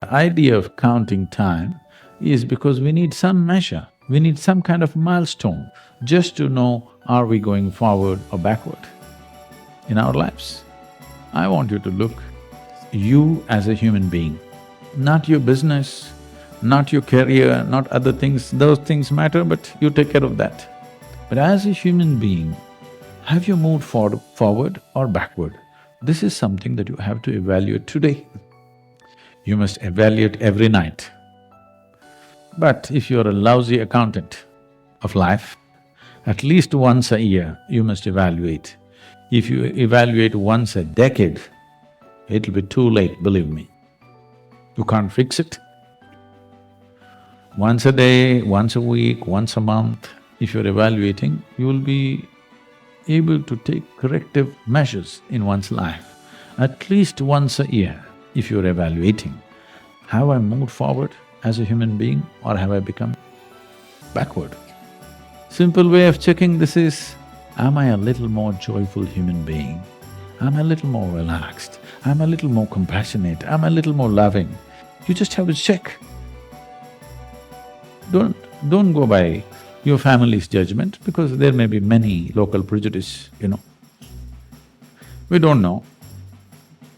The idea of counting time is because we need some measure, we need some kind of milestone just to know are we going forward or backward in our lives. I want you to look you as a human being, not your business, not your career, not other things, those things matter but you take care of that. But as a human being, have you moved forward or backward? This is something that you have to evaluate today. You must evaluate every night. But if you're a lousy accountant of life, at least once a year you must evaluate. If you evaluate once a decade, it'll be too late, believe me. You can't fix it. Once a day, once a week, once a month, if you're evaluating, you will be able to take corrective measures in one's life. At least once a year, if you're evaluating, have I moved forward as a human being or have I become backward? Simple way of checking this is, am I a little more joyful human being? Am I a little more relaxed? Am I a little more compassionate? Am I a little more loving? You just have to check. Don't go by your family's judgment because there may be many local prejudice, you know. We don't know.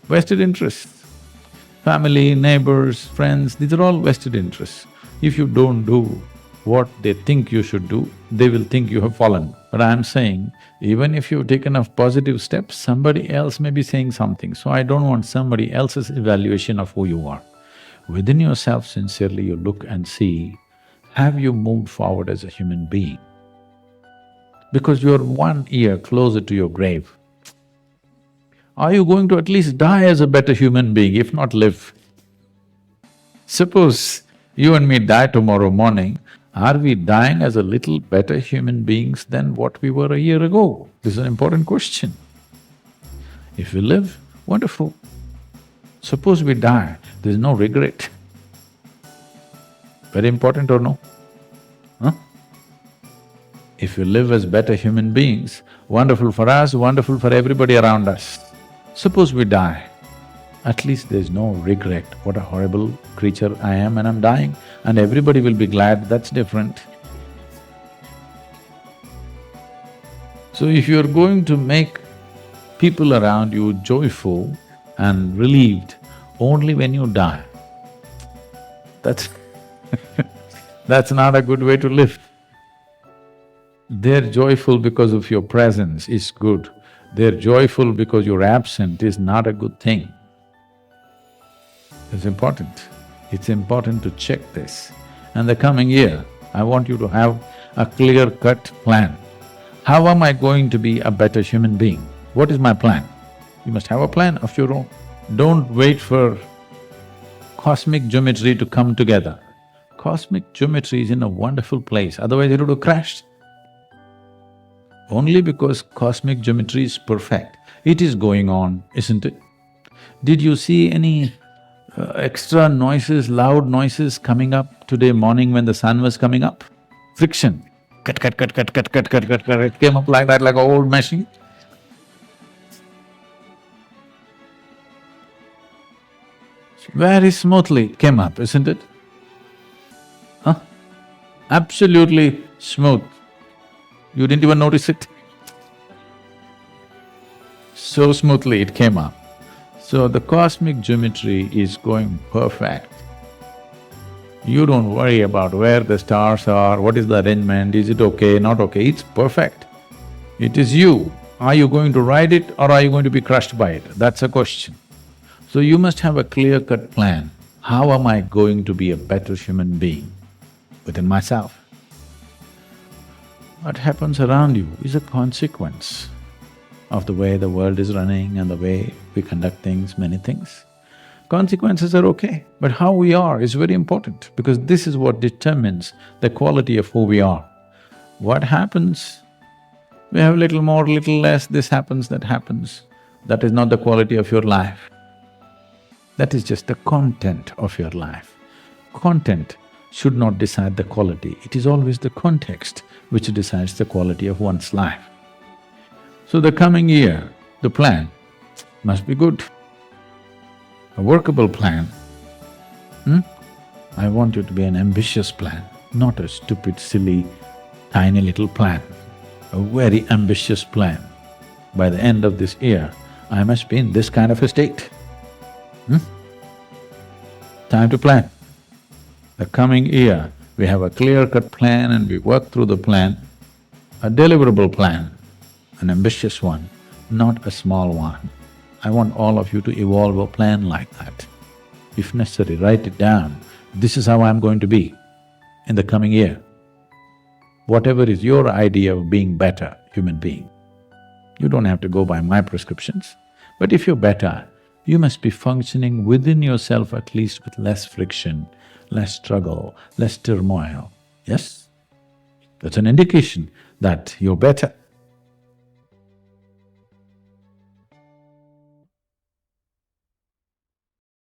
Vested interests. Family, neighbors, friends, these are all vested interests. If you don't do what they think you should do, they will think you have fallen. But I'm saying, even if you've taken a positive step, somebody else may be saying something. So I don't want somebody else's evaluation of who you are. Within yourself, sincerely you look and see, have you moved forward as a human being? Because you're 1 year closer to your grave. Are you going to at least die as a better human being, if not live? Suppose you and me die tomorrow morning, are we dying as a little better human beings than what we were a year ago? This is an important question. If we live, wonderful. Suppose we die, there's no regret. Very important or no? Huh? If we live as better human beings, wonderful for us, wonderful for everybody around us. Suppose we die, at least there's no regret, what a horrible creature I am and I'm dying, and everybody will be glad, that's different. So if you're going to make people around you joyful and relieved only when you die, that's that's not a good way to live. They're joyful because of your presence is good. They're joyful because you're absent is not a good thing. It's important. It's important to check this. And the coming year, I want you to have a clear-cut plan. How am I going to be a better human being? What is my plan? You must have a plan of your own. Don't wait for cosmic geometry to come together. Cosmic geometry is in a wonderful place, otherwise it would have crashed. Only because cosmic geometry is perfect, it is going on, isn't it? Did you see any extra noises, loud noises coming up today morning when the sun was coming up? Friction, cut, cut, cut, cut, cut, cut, cut, cut, cut, it came up like that, like an old machine. Very smoothly came up, isn't it? Huh? Absolutely smooth. You didn't even notice it. So smoothly it came up. So the cosmic geometry is going perfect. You don't worry about where the stars are, what is the arrangement, is it okay, not okay, it's perfect. It is you. Are you going to ride it or are you going to be crushed by it? That's a question. So you must have a clear-cut plan. How am I going to be a better human being within myself? What happens around you is a consequence of the way the world is running and the way we conduct things, many things. Consequences are okay, but how we are is very important because this is what determines the quality of who we are. What happens, we have little more, little less, this happens, that happens, that is not the quality of your life. That is just the content of your life. Content should not decide the quality, it is always the context which decides the quality of one's life. So the coming year, the plan must be good, a workable plan. I want you to be an ambitious plan, not a stupid, silly, tiny little plan. A very ambitious plan. By the end of this year, I must be in this kind of a state. Time to plan. The coming year, we have a clear-cut plan and we work through the plan, a deliverable plan, an ambitious one, not a small one. I want all of you to evolve a plan like that. If necessary, write it down. This is how I'm going to be in the coming year. Whatever is your idea of being better human being. You don't have to go by my prescriptions, but if you're better, you must be functioning within yourself at least with less friction, less struggle, less turmoil, yes? That's an indication that you're better.